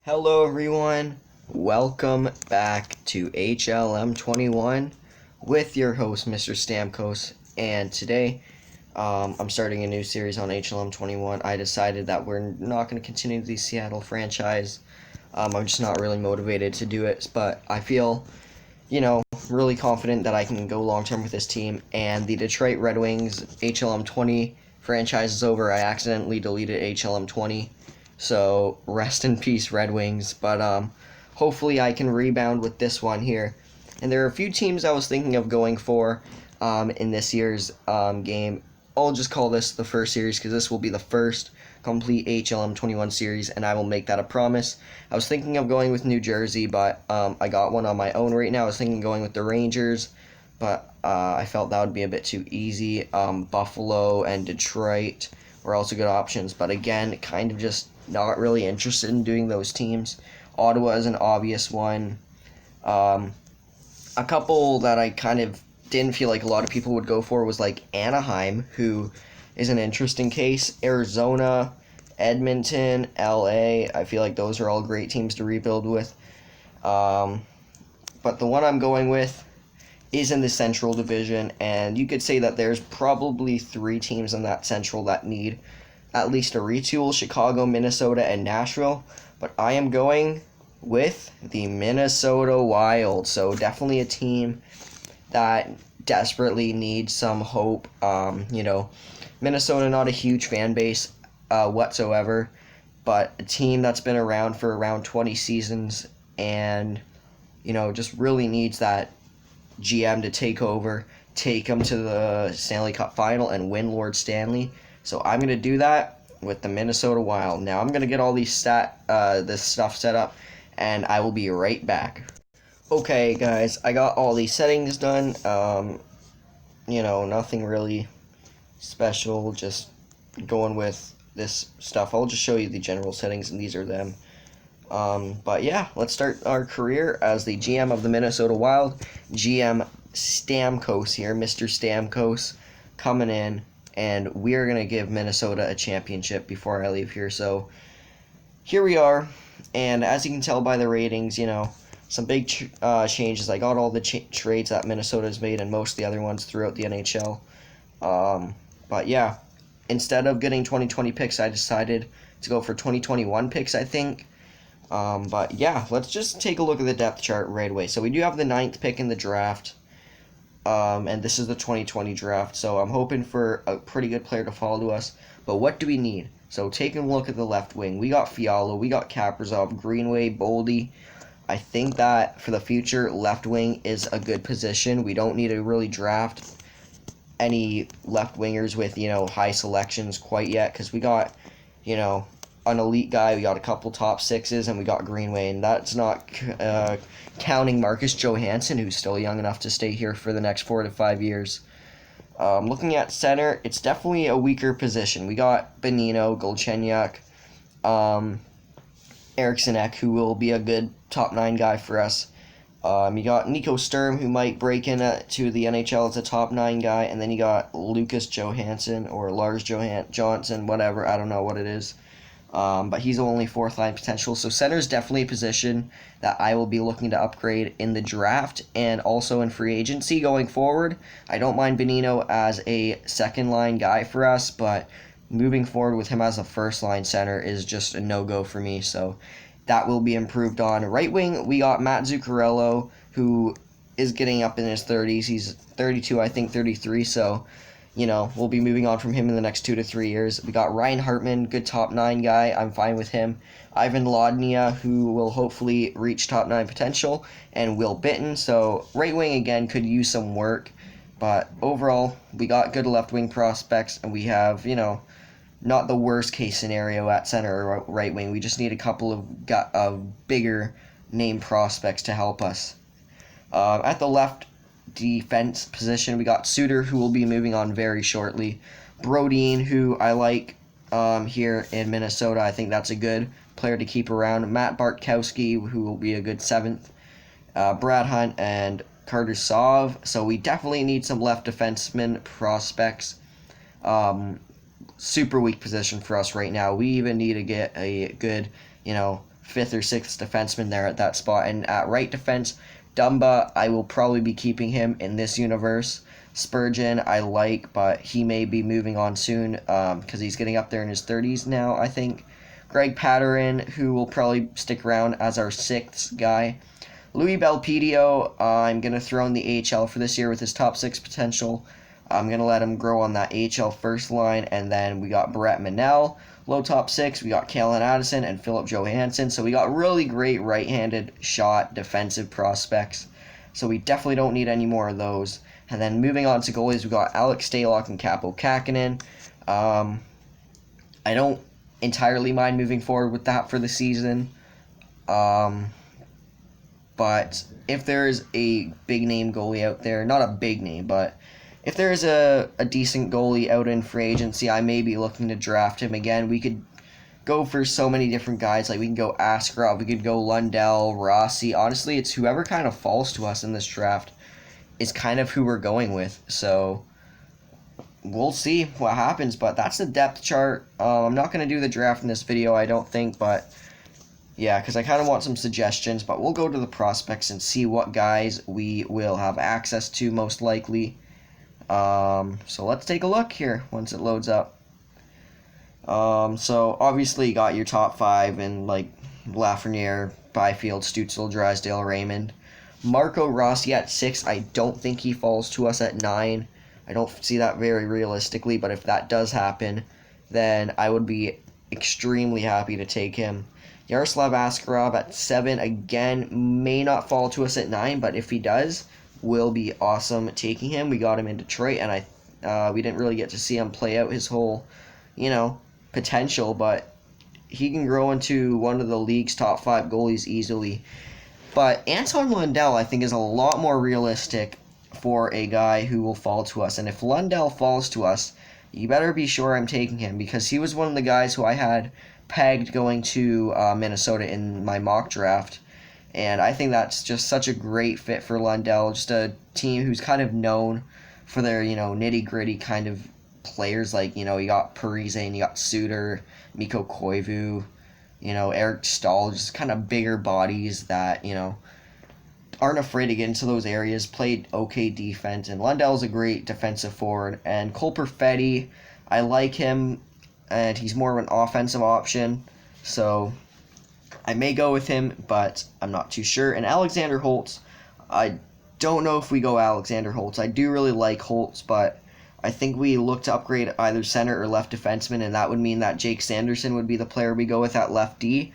Hello everyone, welcome back to HLM 21 with your host Mr.stamkos, and today I'm starting a new series on HLM 21. I decided that we're not going to continue the Seattle franchise. I'm just not really motivated to do it, but I feel, really confident that I can go long term with this team. And the Detroit Red Wings HLM 20 franchise is over. I accidentally deleted HLM 20. So rest in peace, Red Wings. But hopefully I can rebound with this one here. And there are a few teams I was thinking of going for in this year's game. I'll just call this the first series because this will be the first complete HLM 21 series, and I will make that a promise. I was thinking of going with New Jersey, but I got one on my own right now. I was thinking of going with the Rangers, but I felt that would be a bit too easy. Buffalo and Detroit were also good options, but again, kind of just not really interested in doing those teams. Ottawa is an obvious one. A couple that I kind of didn't feel like a lot of people would go for was like Anaheim, who is an interesting case. Arizona, Edmonton, LA. I feel like those are all great teams to rebuild with. But the one I'm going with is in the Central Division, and you could say that there's probably three teams in that Central that need at least a retool: Chicago, Minnesota, and Nashville. But I am going with the Minnesota Wild, so definitely a team that desperately needs some hope. Minnesota, not a huge fan base whatsoever, but a team that's been around for around 20 seasons and, just really needs that GM to take over, take them to the Stanley Cup final, and win Lord Stanley. So I'm going to do that with the Minnesota Wild. Now I'm going to get all this stuff set up, and I will be right back. Okay, guys, I got all these settings done. Nothing really special, just going with this stuff. I'll just show you the general settings, and these are them. But yeah, let's start our career as the GM of the Minnesota Wild. GM Stamkos here, Mr. Stamkos, coming in, and we're going to give Minnesota a championship before I leave here. So here we are, and as you can tell by the ratings, some big changes. I got all the trades that Minnesota's made and most of the other ones throughout the NHL. But yeah, instead of getting 2020 picks, I decided to go for 2021 picks, I think. But yeah, let's just take a look at the depth chart right away. So we do have the 9th pick in the draft, and this is the 2020 draft. So I'm hoping for a pretty good player to follow us. But what do we need? So taking a look at the left wing, we got Fiala, we got Kaprizov, Greenway, Boldy. I think that for the future, left wing is a good position. We don't need to really draft any left wingers with, high selections quite yet, because we got, an elite guy, we got a couple top sixes, and we got Greenway, and that's not counting Marcus Johansson, who's still young enough to stay here for the next 4 to 5 years. Looking at center, it's definitely a weaker position. We got Bonino, Golchenyuk, Eriksson Ek, who will be a good top 9 guy for us. You got Nico Sturm, who might break in to the NHL as a top 9 guy, and then you got Lucas Johansson or Lars Johansson, whatever, I don't know what it is. But he's only 4th line potential, so center is definitely a position that I will be looking to upgrade in the draft and also in free agency going forward. I don't mind Bonino as a 2nd line guy for us, but moving forward with him as a 1st line center is just a no-go for me, so that will be improved on. Right wing, we got Matt Zuccarello, who is getting up in his 30s. He's 32, I think 33, so, we'll be moving on from him in the next 2 to 3 years. We got Ryan Hartman, good top 9 guy. I'm fine with him. Ivan Lodnia, who will hopefully reach top 9 potential, and Will Bitton. So right wing, again, could use some work, but overall, we got good left wing prospects, and we have, not the worst case scenario at center or right wing. We just need a couple of bigger name prospects to help us. At the left defense position, we got Suter, who will be moving on very shortly. Brodeen, who I like here in Minnesota. I think that's a good player to keep around. Matt Bartkowski, who will be a good 7th. Brad Hunt and Carter Sov. So we definitely need some left defenseman prospects. Super weak position for us right now. We even need to get a good, fifth or sixth defenseman there at that spot. And at right defense, Dumba, I will probably be keeping him in this universe. Spurgeon, I like, but he may be moving on soon because he's getting up there in his 30s now, I think. Greg Patterin, who will probably stick around as our sixth guy. Louis Belpedio, I'm going to throw in the AHL for this year with his top 6 potential. I'm going to let him grow on that AHL first line. And then we got Brett Manel, low top 6. We got Kalen Addison and Philip Johansson. So we got really great right-handed shot defensive prospects. So we definitely don't need any more of those. And then moving on to goalies, we got Alex Stalock and Capo Kakinen. I don't entirely mind moving forward with that for the season. But if there's a big name goalie out there, not a big name, but if there's a decent goalie out in free agency, I may be looking to draft him again. We could go for so many different guys. Like, we can go Askarov, we could go Lundell, Rossi. Honestly, it's whoever kind of falls to us in this draft is kind of who we're going with. So we'll see what happens, but that's the depth chart. I'm not going to do the draft in this video, I don't think, but yeah, because I kind of want some suggestions, but we'll go to the prospects and see what guys we will have access to most likely. So let's take a look here once it loads up. So obviously you got your top 5 in like Lafreniere, Byfield, Stutzel, Drysdale, Raymond. Marco Rossi at 6, I don't think he falls to us at 9. I don't see that very realistically, but if that does happen, then I would be extremely happy to take him. Yaroslav Askarov at 7, again, may not fall to us at 9, but if he does, will be awesome taking him. We got him in Detroit, and we didn't really get to see him play out his whole, potential, but he can grow into one of the league's top 5 goalies easily. But Anton Lundell, I think, is a lot more realistic for a guy who will fall to us. And if Lundell falls to us, you better be sure I'm taking him, because he was one of the guys who I had pegged going to Minnesota in my mock draft. And I think that's just such a great fit for Lundell, just a team who's kind of known for their, nitty-gritty kind of players. Like, you got Parise and you got Suter, Mikko Koivu, Eric Stahl, just kind of bigger bodies that, aren't afraid to get into those areas, played okay defense, and Lundell's a great defensive forward. And Cole Perfetti, I like him, and he's more of an offensive option, so I may go with him, but I'm not too sure. And Alexander Holtz, I don't know if we go Alexander Holtz. I do really like Holtz, but I think we look to upgrade either center or left defenseman, and that would mean that Jake Sanderson would be the player we go with at left D.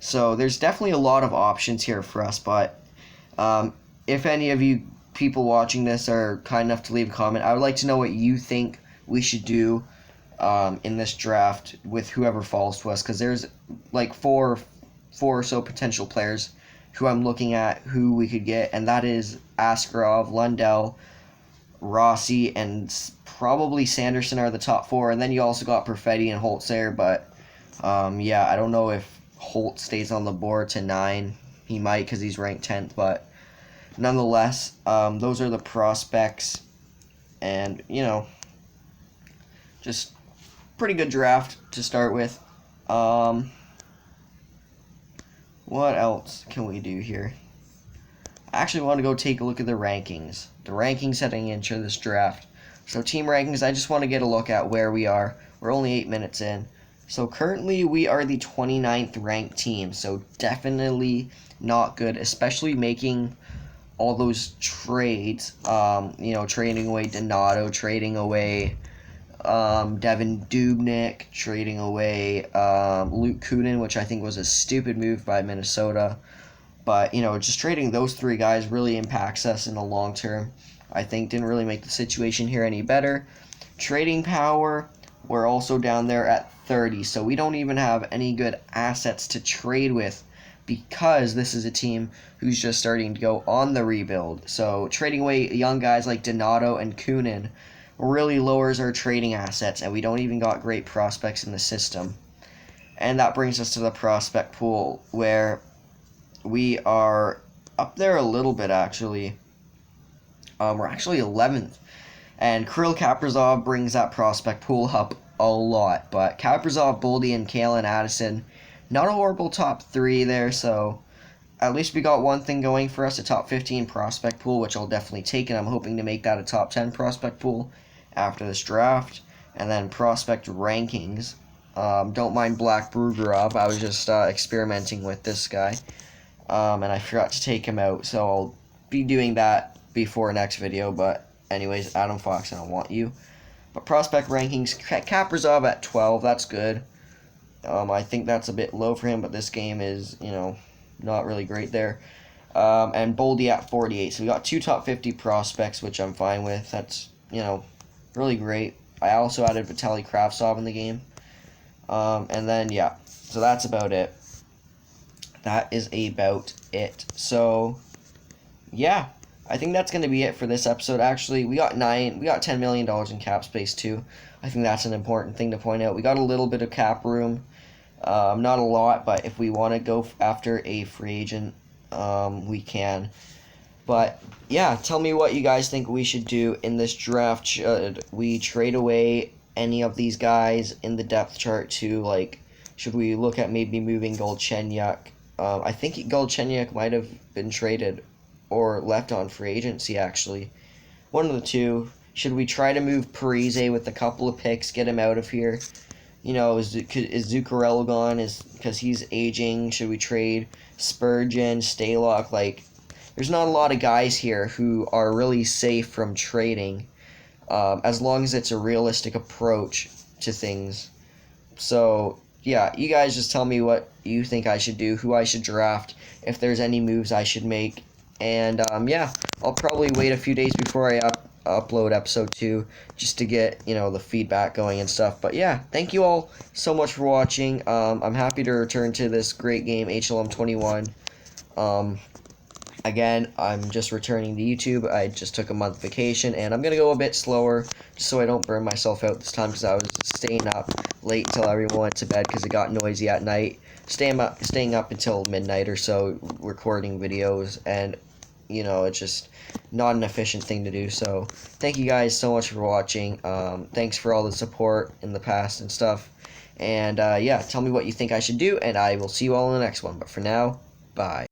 So there's definitely a lot of options here for us, but if any of you people watching this are kind enough to leave a comment, I would like to know what you think we should do in this draft with whoever falls to us, because there's like four or so potential players who I'm looking at who we could get, and that is Askarov, Lundell, Rossi, and probably Sanderson are the top 4, and then you also got Perfetti and Holtz there, but I don't know if Holtz stays on the board to 9. He might, because he's ranked 10th, but nonetheless, those are the prospects, and, just pretty good draft to start with. What else can we do here? I actually want to go take a look at the rankings. The rankings heading into this draft. So team rankings, I just want to get a look at where we are. We're only 8 minutes in. So currently we are the 29th ranked team. So definitely not good, especially making all those trades. Trading away Donato, trading away Devin Dubnyk, trading away Luke Kunin, which I think was a stupid move by Minnesota. But, just trading those 3 guys really impacts us in the long term. I think didn't really make the situation here any better. Trading power, we're also down there at 30, so we don't even have any good assets to trade with, because this is a team who's just starting to go on the rebuild. So trading away young guys like Donato and Kunin really lowers our trading assets, and we don't even got great prospects in the system. And that brings us to the prospect pool, where we are up there a little bit, actually. We're actually 11th. And Kirill Kaprizov brings that prospect pool up a lot. But Kaprizov, Boldy, and Kalen Addison, Not a horrible top 3 there, so at least we got one thing going for us, a top 15 prospect pool, which I'll definitely take, and I'm hoping to make that a top 10 prospect pool after this draft. And then prospect rankings. Don't mind Black Brugerov. I was just experimenting with this guy, and I forgot to take him out, so I'll be doing that before next video. But anyways, Adam Fox, I don't want you. But prospect rankings, Kaprizov at 12, that's good. I think that's a bit low for him, but this game is, not really great there. And Boldy at 48. So we got 2 top 50 prospects, which I'm fine with. That's, really great. I also added Vitaly Kravtsov in the game. And then, yeah, so that's about it. That is about it. So, yeah, I think that's going to be it for this episode. Actually, we got $10 million in cap space, too. I think that's an important thing to point out. We got a little bit of cap room. Not a lot, but if we want to go after a free agent, we can. But, yeah, tell me what you guys think we should do in this draft. Should we trade away any of these guys in the depth chart to, should we look at maybe moving Galchenyuk? I think Galchenyuk might have been traded or left on free agency, actually. One of the two. Should we try to move Parise with a couple of picks, get him out of here? Is Zuccarello gone? Because he's aging. Should we trade Spurgeon, Stalock? There's not a lot of guys here who are really safe from trading, as long as it's a realistic approach to things. So, yeah, you guys just tell me what you think I should do, who I should draft, if there's any moves I should make. And, yeah, I'll probably wait a few days before I upload episode 2 just to get, the feedback going and stuff. But, yeah, thank you all so much for watching. I'm happy to return to this great game, HLM 21. Again, I'm just returning to YouTube. I just took a month vacation, and I'm going to go a bit slower just so I don't burn myself out this time because I was staying up late till everyone went to bed because it got noisy at night. Staying up until midnight or so recording videos, and, it's just not an efficient thing to do. So, thank you guys so much for watching. Thanks for all the support in the past and stuff. And, yeah, tell me what you think I should do, and I will see you all in the next one. But for now, bye.